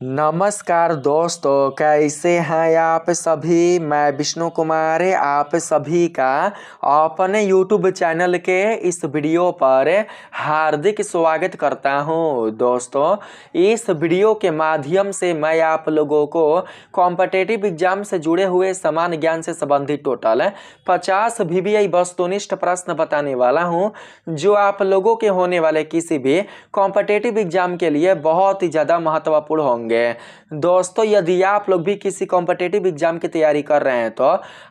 नमस्कार दोस्तों, कैसे हैं आप सभी। मैं विष्णु कुमार आप सभी का अपने YouTube चैनल के इस वीडियो पर हार्दिक स्वागत करता हूं। दोस्तों, इस वीडियो के माध्यम से मैं आप लोगों को कॉम्पिटिटिव एग्जाम से जुड़े हुए समान ज्ञान से संबंधित टोटल 50 VBI वस्तुनिष्ठ प्रश्न बताने वाला हूं, जो आप लोगों के होने वाले किसी भी कॉम्पिटिटिव एग्जाम के लिए बहुत ही ज़्यादा महत्वपूर्ण होंगे। दोस्तों, यदि आप लोग भी किसी कॉम्पिटिटिव एग्जाम की तैयारी कर रहे हैं तो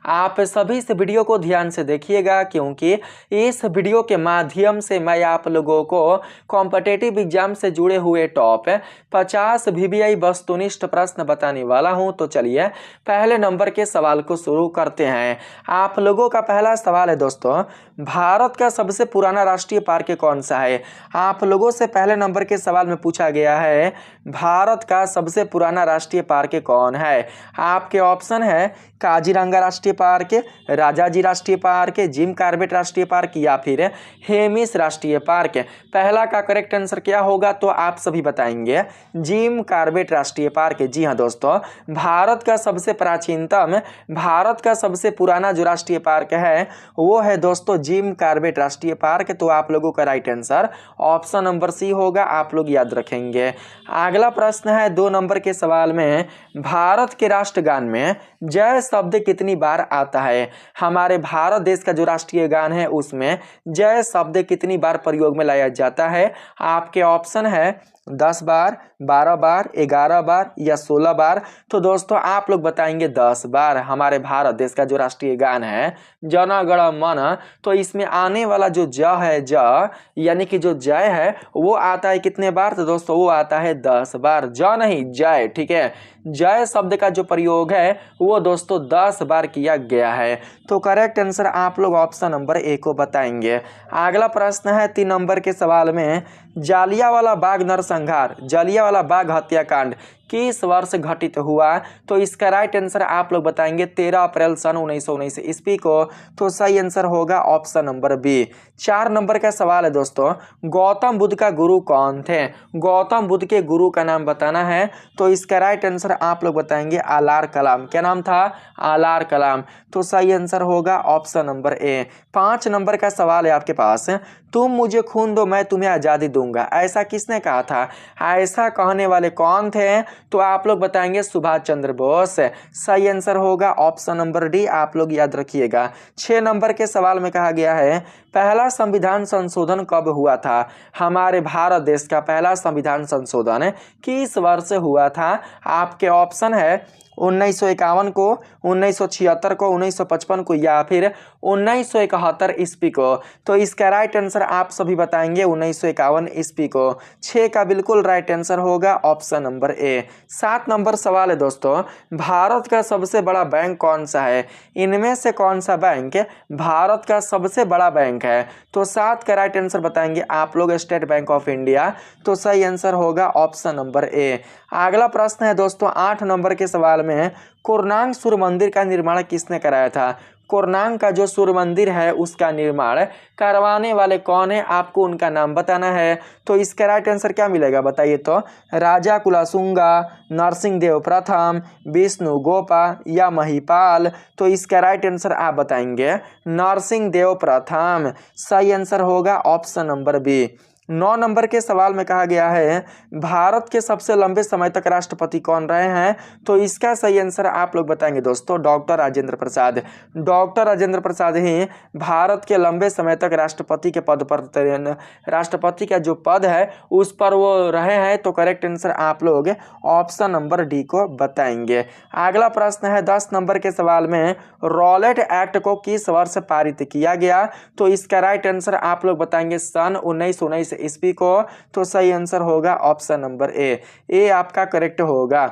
आप सभी इस वीडियो को ध्यान से देखिएगा, क्योंकि इस वीडियो के माध्यम से मैं आप लोगों को कॉम्पिटिटिव एग्जाम से जुड़े हुए टॉप 50 VBI वस्तुनिष्ठ प्रश्न बताने वाला हूं। तो चलिए पहले नंबर के सवाल को शुरू करते हैं। आप लोगों का पहला सवाल है दोस्तों, भारत का सबसे पुराना राष्ट्रीय पार्क कौन सा है। आप लोगों से पहले नंबर के सवाल में पूछा गया है भारत का सबसे पुराना राष्ट्रीय पार्क कौन है। आपके ऑप्शन है काजीरंगा राष्ट्रीय पार्क, राजाजी राष्ट्रीय पार्क, जिम कॉर्बेट राष्ट्रीय पार्क या फिर हेमिस राष्ट्रीय पार्क। पहला का करेक्ट आंसर क्या होगा तो आप सभी बताएंगे जिम कॉर्बेट राष्ट्रीय पार्क। जी हाँ दोस्तों, भारत का सबसे प्राचीनतम, भारत का सबसे पुराना जो राष्ट्रीय पार्क है वो है दोस्तों जिम कॉर्बेट राष्ट्रीय पार्क। तो आप लोगों का right answer option number C होगा, आप लोग याद रखेंगे। अगला प्रश्न है 2 नंबर के सवाल में, भारत के राष्ट्रगान में जय शब्द कितनी बार आता है। हमारे भारत देश का जो राष्ट्रीय गान है उसमें जय शब्द कितनी बार प्रयोग में लाया जाता है। आपके ऑप्शन है 10 बार, 12 बार, 11 बार या 16 बार। तो दोस्तों आप लोग बताएंगे 10 बार। हमारे भारत देश का जो राष्ट्रीय गान है जन गण मन, तो इसमें आने वाला जो ज है, ज यानी कि जो जय है वो आता है कितने बार। तो दोस्तों वो आता है 10 बार, ज नहीं जय, ठीक है। जय शब्द का जो प्रयोग है वो दोस्तों 10 बार किया गया है। तो करेक्ट आंसर आप लोग ऑप्शन नंबर ए को बताएंगे। अगला प्रश्न है 3 नंबर के सवाल में, जालियांवाला बाग नरसंहार, जालियांवाला बाग हत्याकांड किस वर्ष घटित हुआ। तो इसका राइट आंसर आप लोग बताएंगे 13 अप्रैल सन 1919 ईस्वी को। तो सही आंसर होगा ऑप्शन नंबर बी। 4 नंबर का सवाल है दोस्तों, गौतम बुद्ध का गुरु कौन थे। गौतम बुद्ध के गुरु का नाम बताना है। तो इसका राइट आंसर आप लोग बताएंगे आलार कलाम। क्या नाम था, आलार कलाम। तो सही आंसर होगा ऑप्शन नंबर ए। 5 नंबर का सवाल है आपके पास, तुम मुझे खून दो मैं तुम्हें आज़ादी दूंगा, ऐसा किसने कहा था। ऐसा कहने वाले कौन थे। तो आप लोग बताएंगे सुभाष चंद्र बोस। सही आंसर होगा ऑप्शन नंबर डी, आप लोग याद रखिएगा। 6 नंबर के सवाल में कहा गया है पहला संविधान संशोधन कब हुआ था। हमारे भारत देश का पहला संविधान संशोधन किस वर्ष हुआ था। आपके ऑप्शन है 1951 को, 1976 को, 1955 को या फिर 1971 ईस्वी को। तो इसका राइट आंसर आप सभी बताएंगे 1951 ईस्वी को। 6 का बिल्कुल राइट आंसर होगा ऑप्शन नंबर ए। 7 नंबर सवाल है दोस्तों, भारत का सबसे बड़ा बैंक कौन सा है। इनमें से कौन सा बैंक भारत का सबसे बड़ा बैंक है। तो 7 का राइट आंसर बताएंगे आप लोग स्टेट बैंक ऑफ इंडिया। तो सही आंसर होगा ऑप्शन नंबर ए। अगला प्रश्न है दोस्तों 8 नंबर के सवाल में, कोरनांग सूर्य मंदिर का निर्माण किसने कराया था। कोरनांग का जो सूर्य मंदिर है उसका निर्माण करवाने वाले कौन है, आपको उनका नाम बताना है। तो इसका राइट आंसर क्या मिलेगा बताइए तो, राजा कुलाशुंगा, नरसिंह देव प्रथम, विष्णु गोपा या महिपाल। तो इसका राइट आंसर आप बताएंगे नरसिंह देव प्रथम। सही आंसर होगा ऑप्शन नंबर बी। 9 नंबर के सवाल में कहा गया है भारत के सबसे लंबे समय तक राष्ट्रपति कौन रहे हैं। तो इसका सही आंसर आप लोग बताएंगे दोस्तों डॉक्टर राजेंद्र प्रसाद। डॉक्टर राजेंद्र प्रसाद ही भारत के लंबे समय तक राष्ट्रपति के पद पर, राष्ट्रपति का जो पद है उस पर वो रहे हैं। तो करेक्ट आंसर आप लोग ऑप्शन नंबर डी को बताएंगे। अगला प्रश्न है 10 नंबर के सवाल में, रॉलेट एक्ट को किस वर्ष पारित किया गया। तो इसका राइट आंसर आप लोग बताएंगे सन 1919 ईस्वी को। तो सही आंसर होगा ऑप्शन नंबर ए आपका करेक्ट होगा।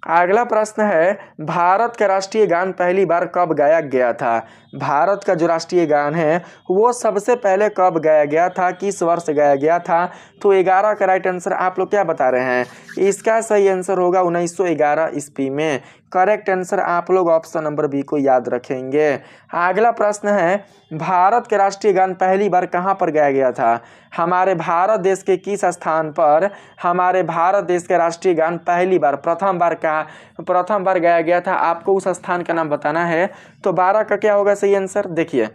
अगला प्रश्न है भारत का राष्ट्रीय गान पहली बार कब गाया गया था। भारत का जो राष्ट्रीय गान है वो सबसे पहले कब गाया गया था, किस वर्ष गाया गया था। तो 11 का राइट आंसर आप लोग क्या बता रहे हैं, इसका सही आंसर होगा 1911 ईस्वी में। करेक्ट आंसर आप लोग ऑप्शन नंबर बी को याद रखेंगे। अगला प्रश्न है, भारत के राष्ट्रीय गान पहली बार कहाँ पर गाया गया था? हमारे भारत देश के किस स्थान पर हमारे भारत देश के राष्ट्रीय गान पहली बार प्रथम बार गाया गया था? आपको उस स्थान का नाम बताना है। तो 12 का क्या होगा सही आंसर? देखिए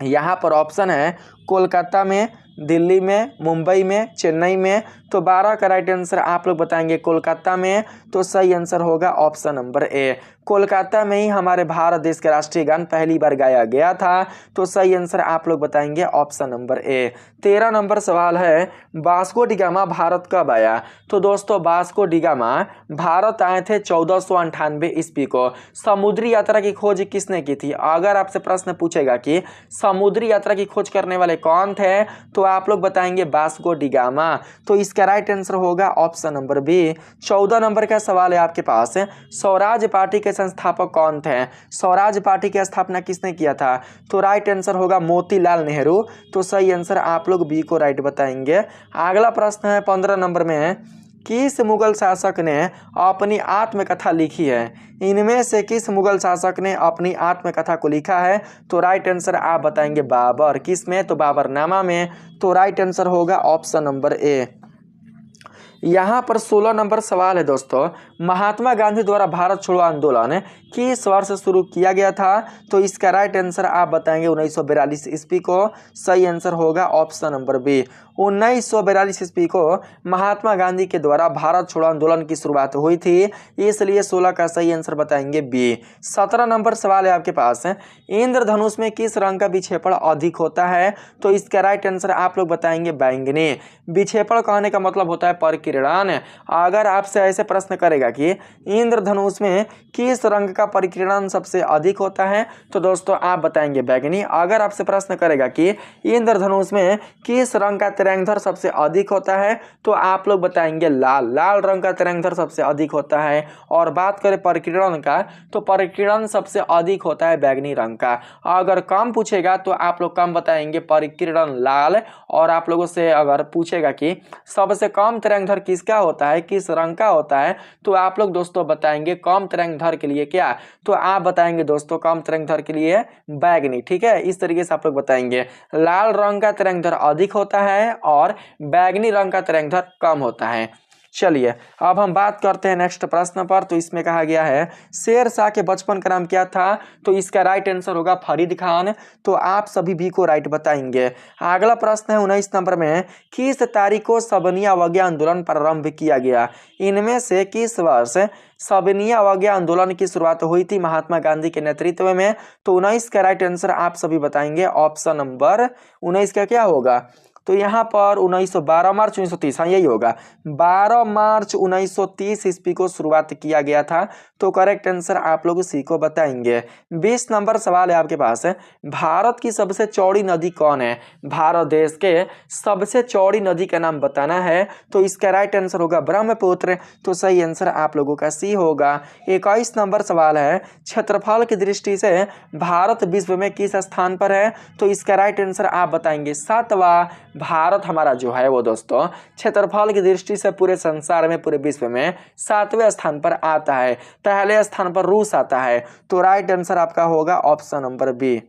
यहाँ पर ऑप्शन है कोलकाता में, दिल्ली में, मुंबई में, चेन्नई में। तो 12 का राइट आंसर आप लोग बताएंगे कोलकाता में। तो सही आंसर होगा ऑप्शन नंबर ए, कोलकाता में ही हमारे भारत देश के राष्ट्रीय गान पहली बार गाया गया था। तो सही आंसर आप लोग बताएंगे ऑप्शन नंबर ए। 13 नंबर सवाल है, वास्को डी गामा भारत कब आया? तो दोस्तों वास्को डी गामा भारत आए थे 1498 ईस्वी को। समुद्री यात्रा की खोज किसने की थी? अगर आपसे प्रश्न पूछेगा कि समुद्री यात्रा की खोज करने वाले कौन थे, तो आप लोग बताएंगे वास्को डी गामा। तो इसका राइट आंसर होगा ऑप्शन नंबर बी। 14 नंबर का सवाल है आपके पास, स्वराज पार्टी के संस्थापक कौन थे? स्वराज पार्टी की स्थापना किसने किया था? तो राइट आंसर होगा मोतीलाल नेहरू। तो सही आंसर आप लोग बी को राइट बताएंगे। अगला प्रश्न है 15 नंबर में, किस मुगल शासक ने अपनी आत्मकथा लिखी है? इनमें से किस मुगल शासक ने अपनी आत्मकथा को लिखा है? तो राइट आंसर आप बताएंगे बाबर। किस में? तो बाबरनामा में। तो राइट आंसर होगा ऑप्शन नंबर ए। यहाँ पर 16 नंबर सवाल है दोस्तों, महात्मा गांधी द्वारा भारत छोड़ो आंदोलन किस वर्ष शुरू किया गया था? तो इसका राइट आंसर आप बताएंगे 1942 ईस्वी को। सही आंसर होगा ऑप्शन नंबर बी। 1942 ईस्वी को महात्मा गांधी के द्वारा भारत छोड़ो आंदोलन की शुरुआत हुई थी, इसलिए 16 का सही आंसर बताएंगे बी। 17 नंबर सवाल है आपके पास, इंद्रधनुष में किस रंग का विक्षेपण अधिक होता है? तो इसका राइट आंसर आप लोग बताएंगे बैंगनी। विक्षेपण कहने का मतलब होता है परिकिरण। अगर आपसे ऐसे प्रश्न करेगा कि इंद्रधनुष में किस रंग का परिकिरण सबसे अधिक होता है, तो दोस्तों आप बताएंगे बैंगनी। अगर आपसे प्रश्न करेगा कि इंद्रधनुष में किस रंग का तिरंगधर सबसे अधिक होता है, तो आप लोग बताएंगे लाल। लाल रंग का तिरंगधर सबसे अधिक होता है। और बात करें परिकिरण का, तो परिकिरण सबसे अधिक होता है बैंगनी रंग का। अगर कम पूछेगा तो आप लोग कम बताएंगे परिकिरण लाल। और आप लोगों से अगर पूछेगा कि सबसे कम तिरंगधर किसका होता है, किस रंग का होता है, तो आप लोग दोस्तों बताएंगे कम तिरंगधर के लिए क्या? तो आप बताएंगे दोस्तों कम तिरंगधर के लिए बैंगनी। ठीक है, इस तरीके से आप लोग बताएंगे लाल रंग का तिरंगधर अधिक होता है और बैंगनी रंग का तिरंगधर कम होता है। चलिए अब हम बात करते हैं नेक्स्ट प्रश्न पर। तो इसमें कहा गया है शेर शाह के बचपन का नाम क्या था? तो इसका राइट आंसर होगा फरीद खान। तो आप सभी भी को राइट बताएंगे। अगला प्रश्न है 19 नंबर में, किस तारीख को सबनिया अवज्ञा आंदोलन प्रारंभ किया गया? इनमें से किस वर्ष सबनिया अवज्ञा आंदोलन की शुरुआत हुई थी महात्मा गांधी के नेतृत्व में? तो 19 का राइट आंसर आप सभी बताएंगे ऑप्शन नंबर 19 का क्या होगा? तो यहाँ पर 12 मार्च 1930, हाँ यही होगा, 12 मार्च 1930 ईस्वी को शुरुआत किया गया था। तो करेक्ट आंसर आप लोग सी को बताएंगे। 20 नंबर सवाल है आपके पास, भारत की सबसे चौड़ी नदी कौन है? भारत देश के सबसे चौड़ी नदी का नाम बताना है। तो इसका राइट आंसर होगा ब्रह्मपुत्र। तो सही आंसर आप लोगों का सी होगा। 21 नंबर सवाल है, क्षेत्रफल की दृष्टि से भारत विश्व में किस स्थान पर है? तो इसका राइट आंसर आप बताएंगे 7वां। भारत हमारा जो है वो दोस्तों क्षेत्रफल की दृष्टि से पूरे संसार में, पूरे विश्व में 7वें स्थान पर आता है। पहले स्थान पर रूस आता है। तो राइट आंसर आपका होगा ऑप्शन नंबर बी।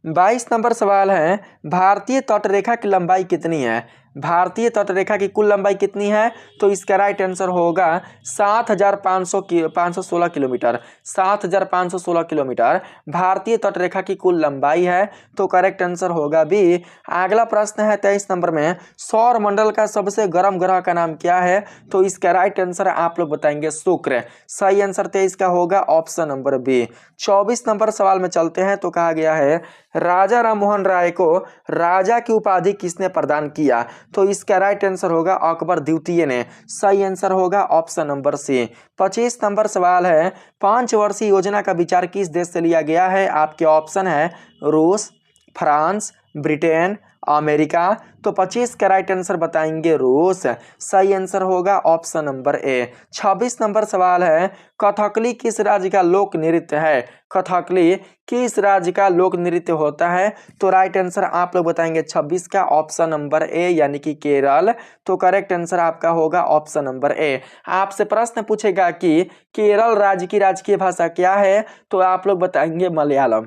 22 नंबर सवाल है, भारतीय तटरेखा की लंबाई कितनी है? भारतीय तटरेखा की कुल लंबाई कितनी है? तो इसका राइट आंसर होगा 7,516 किलोमीटर। 7,516 किलोमीटर भारतीय तटरेखा की कुल लंबाई है। तो करेक्ट आंसर होगा बी। अगला प्रश्न है 23 नंबर में, सौर मंडल का सबसे गर्म ग्रह का नाम क्या है? तो इसका राइट आंसर आप लोग बताएंगे शुक्र। सही आंसर 23 का होगा ऑप्शन नंबर बी। 24 नंबर सवाल में चलते हैं। तो कहा गया है राजा राममोहन राय को राजा की उपाधि किसने प्रदान किया? तो इसका राइट आंसर होगा अकबर द्वितीय ने। सही आंसर होगा ऑप्शन नंबर सी। 25 नंबर सवाल है, 5 वर्षीय योजना का विचार किस देश से लिया गया है? आपके ऑप्शन है रूस, फ्रांस, ब्रिटेन, अमेरिका। तो 25 का राइट आंसर बताएंगे रूस। सही आंसर होगा ऑप्शन नंबर ए। 26 नंबर सवाल है, कथकली किस राज्य का लोक नृत्य है? कथकली किस राज्य का लोक नृत्य होता है? तो राइट आंसर आप लोग बताएंगे 26 का ऑप्शन नंबर ए यानी कि केरल। तो करेक्ट आंसर आपका होगा ऑप्शन नंबर ए। आपसे प्रश्न पूछेगा कि केरल राज्य की राजकीय भाषा क्या है? तो आप लोग बताएंगे मलयालम।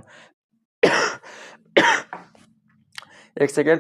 एक सेकेंड।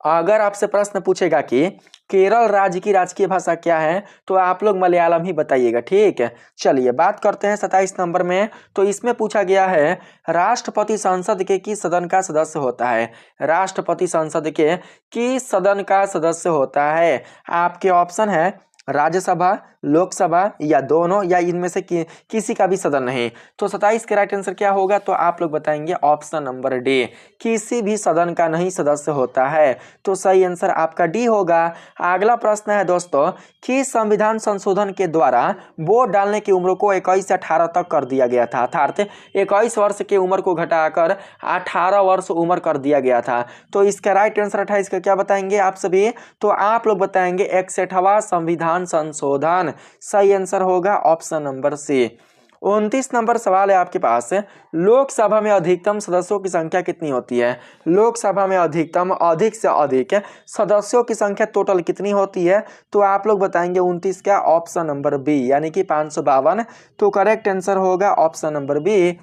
अगर आपसे प्रश्न पूछेगा कि केरल राज्य की राजकीय भाषा क्या है तो आप लोग मलयालम ही बताइएगा, ठीक है। चलिए बात करते हैं 27 नंबर में। तो इसमें पूछा गया है, राष्ट्रपति संसद के किस सदन का सदस्य होता है? राष्ट्रपति संसद के किस सदन का सदस्य होता है? आपके ऑप्शन है राज्यसभा, लोकसभा या दोनों या इनमें से किसी का भी सदन नहीं। तो 27 का राइट आंसर क्या होगा? तो आप लोग बताएंगे ऑप्शन नंबर डी, किसी भी सदन का नहीं सदस्य होता है। तो सही आंसर आपका डी होगा। अगला प्रश्न है दोस्तों, कि संविधान संशोधन के द्वारा वोट डालने की उम्र को 21 से 18 तक कर दिया गया था, अर्थात 21 वर्ष की उम्र को घटाकर 18 वर्ष उम्र कर दिया गया था। तो इसका राइट आंसर 28 का क्या बताएंगे आप सभी? तो आप लोग बताएंगे 61वां संविधान संशोधन। सही आंसर होगा ऑप्शन नंबर सी। 29 नंबर सवाल है आपके पास, लोकसभा में अधिकतम सदस्यों की संख्या कितनी होती है? लोकसभा में अधिकतम अधिक से अधिक सदस्यों की संख्या टोटल कितनी होती है? तो आप लोग बताएंगे 29 का ऑप्शन नंबर बी यानी कि 552। तो करेक्ट आंसर होगा ऑप्शन नंबर बी।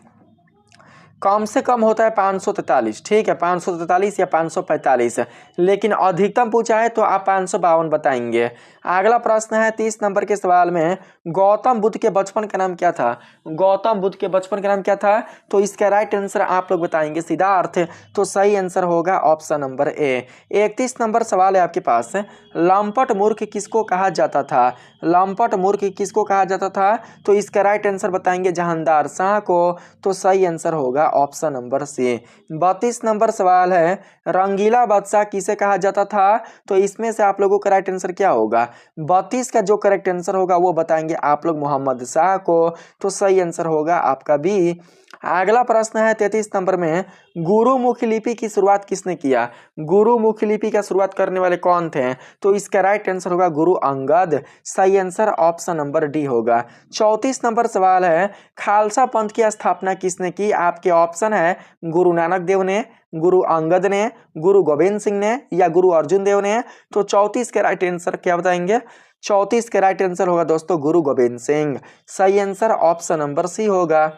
कम से कम होता है 543, ठीक है, 543 या 545, लेकिन अधिकतम पूछा है तो आप 552 बताएंगे। अगला प्रश्न है 30 नंबर के सवाल में, गौतम बुद्ध के बचपन का नाम क्या था? गौतम बुद्ध के बचपन का नाम क्या था? तो इसका राइट आंसर आप लोग बताएंगे सिद्धार्थ। तो सही आंसर होगा ऑप्शन नंबर ए। 31 नंबर सवाल है आपके पास, लंपट मूर्ख किसको कहा जाता था? लंपट मूर्ख किसको कहा जाता था? तो इसका राइट आंसर बताएंगे जहांदार शाह को। तो सही आंसर होगा ऑप्शन नंबर सी। 32 नंबर सवाल है, रंगीला बादशाह किसे कहा जाता था? तो इसमें से आप लोगों का राइट आंसर क्या होगा? 32 का जो करेक्ट आंसर होगा वो बताएंगे आप लोग मोहम्मद शाह को। तो सही आंसर होगा आपका बी। अगला प्रश्न है 33 नंबर में, गुरुमुखी लिपि की शुरुआत किसने किया? गुरुमुखी लिपि का शुरुआत करने वाले कौन थे? तो इसका राइट आंसर होगा गुरु अंगद। सही आंसर ऑप्शन नंबर डी होगा। 34 नंबर सवाल है, खालसा पंथ की स्थापना किसने की? आपके ऑप्शन है गुरु नानक देव ने, गुरु अंगद ने, गुरु गोविंद सिंह ने या गुरु अर्जुन देव ने। तो 34 के राइट आंसर क्या बताएंगे? 34 के राइट आंसर होगा दोस्तों गुरु गोविंद सिंह। सही आंसर ऑप्शन नंबर सी होगा।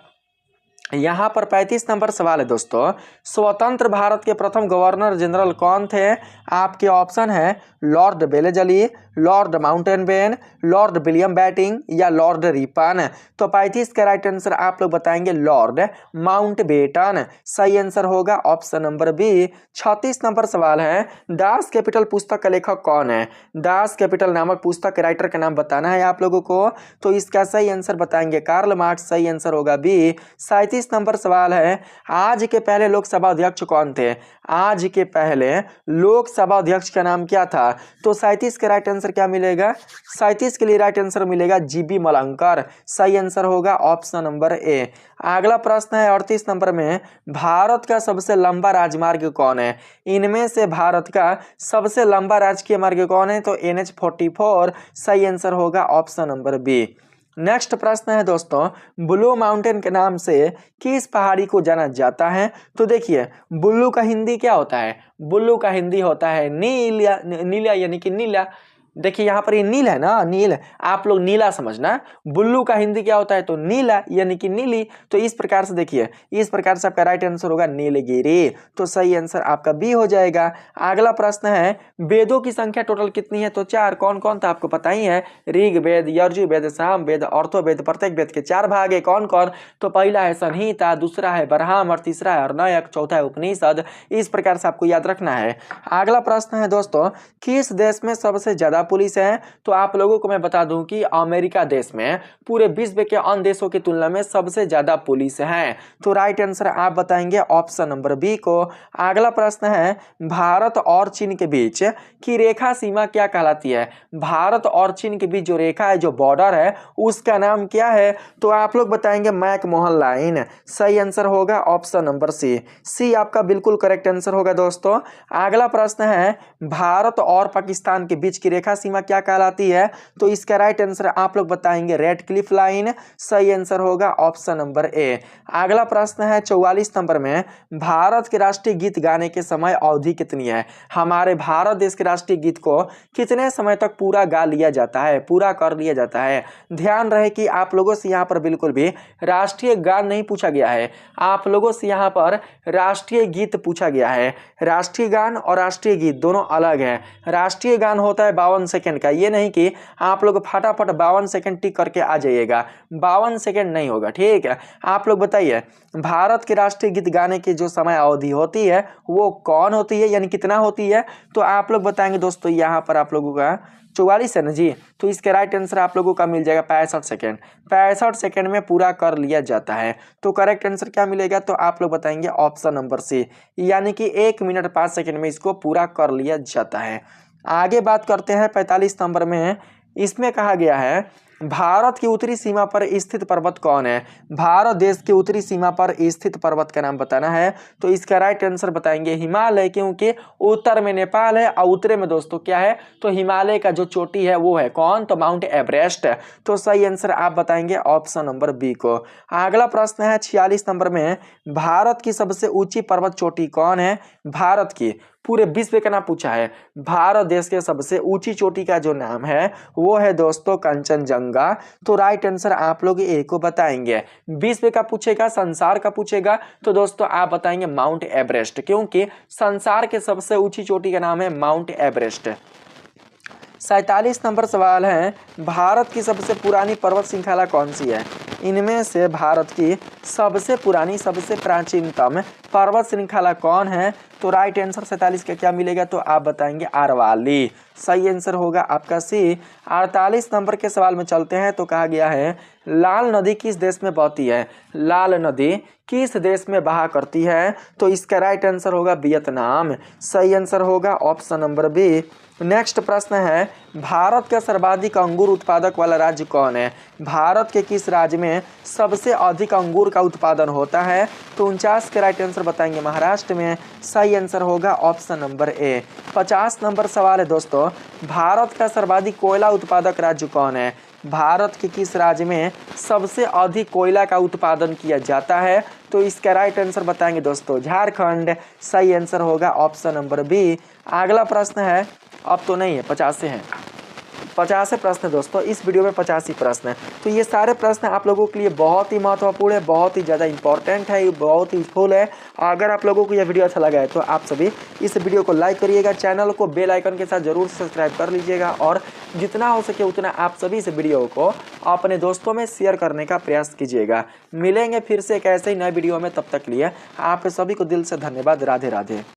यहाँ पर 35 नंबर सवाल है दोस्तों, स्वतंत्र भारत के प्रथम गवर्नर जनरल कौन थे? आपके ऑप्शन है lord Wellesley, lord Mountbatten, lord William Bentinck या लॉर्ड रिपन। तो 35 का राइट आंसर आप लोग बताएंगे लॉर्ड माउंटबेटन। सही आंसर होगा ऑप्शन नंबर बी। 36 नंबर सवाल है, दास कैपिटल पुस्तक का लेखक कौन है? दास कैपिटल नामक पुस्तक के राइटर का नाम बताना है आप लोगों को। तो इसका सही आंसर बताएंगे कार्ल मार्क्स। सही आंसर होगा बी। 37 नंबर सवाल है, आज के पहले लोकसभा अध्यक्ष कौन थे? आज के पहले लोकसभा अध्यक्ष का नाम क्या था? तो 37 का राइट आंसर क्या मिलेगा? 37 के लिए राइट आंसर मिलेगा जीबी मलंकर। सही आंसर होगा ऑप्शन नंबर ए। अगला प्रश्न है 38 नंबर में, भारत का सबसे लंबा राजमार्ग कौन है? इनमें से भारत का सबसे लंबा राजकीय मार्ग कौन है? तो NH-44। सही आंसर होगा ऑप्शन नंबर बी। नेक्स्ट प्रश्न है दोस्तों, ब्लू माउंटेन के नाम से किस पहाड़ी को जाना जाता है? तो देखिए ब्लू का हिंदी क्या होता है? ब्लू का हिंदी होता है नीला, नीला यानी कि नीला। देखिए यहाँ पर ये नील है ना, नील, आप लोग नीला समझना। ब्लू का हिंदी क्या होता है? तो नीला यानी कि नीली। तो इस प्रकार से देखिए, इस प्रकार से आपका राइट आंसर होगा नीलगिरी। तो सही आंसर आपका बी हो जाएगा। अगला प्रश्न है, वेदों की संख्या टोटल कितनी है? तो 4। कौन कौन था आपको पता ही है, ऋग्वेद, यजुर्वेद, सामवेद, अर्थवेद। प्रत्येक वेद के 4 भाग है। कौन कौन? तो पहला है संहिता, दूसरा है बरहम और तीसरा है अर्णयक, चौथा है उपनिषद। इस प्रकार से आपको याद रखना है। अगला प्रश्न है दोस्तों, किस देश में सबसे ज्यादा ज़्यादा पुलिस है? तो आप लोगों को मैं बता दूं कि अमेरिका देश में पूरे विश्व के अन्य देशों की तुलना में सबसे ज़्यादा पुलिस है। तो राइट आंसर आप बताएंगे ऑप्शन नंबर बी को। अगला प्रश्न है, भारत और चीन के बीच की रेखा सीमा क्या कहलाती है? भारत और चीन के बीच जो रेखा है, जो बॉर्डर है, उसका नाम क्या है? तो आप लोग बताएंगे मैकमोहन लाइन। सही आंसर होगा ऑप्शन नंबर सी आपका बिल्कुल करेक्ट आंसर होगा दोस्तों। अगला प्रश्न है, भारत और पाकिस्तान के बीच की रेखा सीमा क्या कहलाती है? तो इसका राइट आंसर आप लोग बताएंगे रेड क्लिफ लाइन। सही आंसर होगा ऑप्शन नंबर ए। अगला प्रश्न है 44 नंबर में, भारत के राष्ट्रीय गीत गाने के समय अवधि कितनी है? हमारे भारत देश के राष्ट्रीय गीत को कितने समय तक पूरा गा लिया जाता है, पूरा कर लिया जाता है? ध्यान रहे कि आप लोगों से यहाँ पर बिल्कुल भी राष्ट्रीय गान नहीं पूछा गया है, आप लोगों से यहाँ पर राष्ट्रीय गीत पूछा गया है। राष्ट्रीय गान और राष्ट्रीय गीत दोनों अलग है। राष्ट्रीय गान होता है 52 सेकंड का, ये नहीं कि आप लोग फटाफट 52 सेकंड टिक करके आ जाइएगा, 52 सेकंड नहीं होगा, ठीक है। आप लोग बताइए भारत के राष्ट्रीय गीत गाने की जो समय अवधि होती है वो कौन होती है, यानी कितना होती है? तो आप लोग बताएंगे दोस्तों, यहाँ पर आप लोगों का 44 है ना जी, तो इसका राइट आंसर आप लोगों का मिल जाएगा 65 सेकंड। 65 सेकंड में पूरा कर लिया जाता है। तो करेक्ट आंसर क्या मिलेगा? तो आप लोग बताएंगे ऑप्शन नंबर सी, यानी कि 1 मिनट 5 सेकंड में इसको पूरा कर लिया जाता है। आगे बात करते हैं 45 नंबर में। इसमें कहा गया है, भारत की उत्तरी सीमा पर स्थित पर्वत कौन है? भारत देश की उत्तरी सीमा पर स्थित पर्वत का नाम बताना है। तो इसका राइट आंसर बताएंगे हिमालय, क्योंकि उत्तर में नेपाल है और उत्तरी में दोस्तों क्या है? तो हिमालय का जो चोटी है वो है कौन? तो माउंट एवरेस्ट। तो सही आंसर आप बताएंगे ऑप्शन नंबर बी को। अगला प्रश्न है 46 नंबर में, भारत की सबसे ऊंची पर्वत चोटी कौन है? भारत की, पूरे विश्व का नाम पूछा है। भारत देश के सबसे ऊंची चोटी का जो नाम है वो है दोस्तों कंचनजंगा। तो राइट आंसर आप लोग ए को बताएंगे। विश्व का पूछेगा, संसार का पूछेगा, तो दोस्तों आप बताएंगे माउंट एवरेस्ट, क्योंकि संसार के सबसे ऊंची चोटी का नाम है माउंट एवरेस्ट। 47 नंबर सवाल है, भारत की सबसे पुरानी पर्वत श्रृंखला कौन सी है? इनमें से भारत की सबसे पुरानी, सबसे प्राचीनतम पर्वत श्रृंखला कौन है? तो राइट आंसर 47 का क्या मिलेगा? तो आप बताएंगे अरवाली। सही आंसर होगा आपका सी। 48 नंबर के सवाल में चलते हैं। तो कहा गया है, लाल नदी किस देश में बहती है? लाल नदी किस देश में बहा करती है? तो इसका राइट आंसर होगा वियतनाम। सही आंसर होगा ऑप्शन नंबर बी। नेक्स्ट प्रश्न है, भारत का सर्वाधिक अंगूर उत्पादक वाला राज्य कौन है? भारत के किस राज्य में सबसे अधिक अंगूर का उत्पादन होता है? तो 49 के राइट आंसर बताएंगे महाराष्ट्र में। सही आंसर होगा ऑप्शन नंबर ए। 50 नंबर सवाल है दोस्तों, भारत का सर्वाधिक कोयला उत्पादक राज्य कौन है? भारत के किस राज्य में सबसे अधिक कोयला का उत्पादन किया जाता है? तो इसका राइट आंसर बताएंगे दोस्तों झारखंड। सही आंसर होगा ऑप्शन नंबर बी। अगला प्रश्न है, अब तो नहीं है, 50 से है, 50 प्रश्न है दोस्तों, इस वीडियो में 85 प्रश्न है। तो ये सारे प्रश्न आप लोगों के लिए बहुत ही महत्वपूर्ण है, बहुत ही ज़्यादा इंपॉर्टेंट है, बहुत ही यूजफुल है। अगर आप लोगों को यह वीडियो अच्छा लगा है तो आप सभी इस वीडियो को लाइक करिएगा, चैनल को बेल आइकन के साथ जरूर सब्सक्राइब कर लीजिएगा और जितना हो सके उतना आप सभी इस वीडियो को अपने दोस्तों में शेयर करने का प्रयास कीजिएगा। मिलेंगे फिर से एक ऐसे ही नए वीडियो में, तब तक लिए आप सभी को दिल से धन्यवाद। राधे राधे।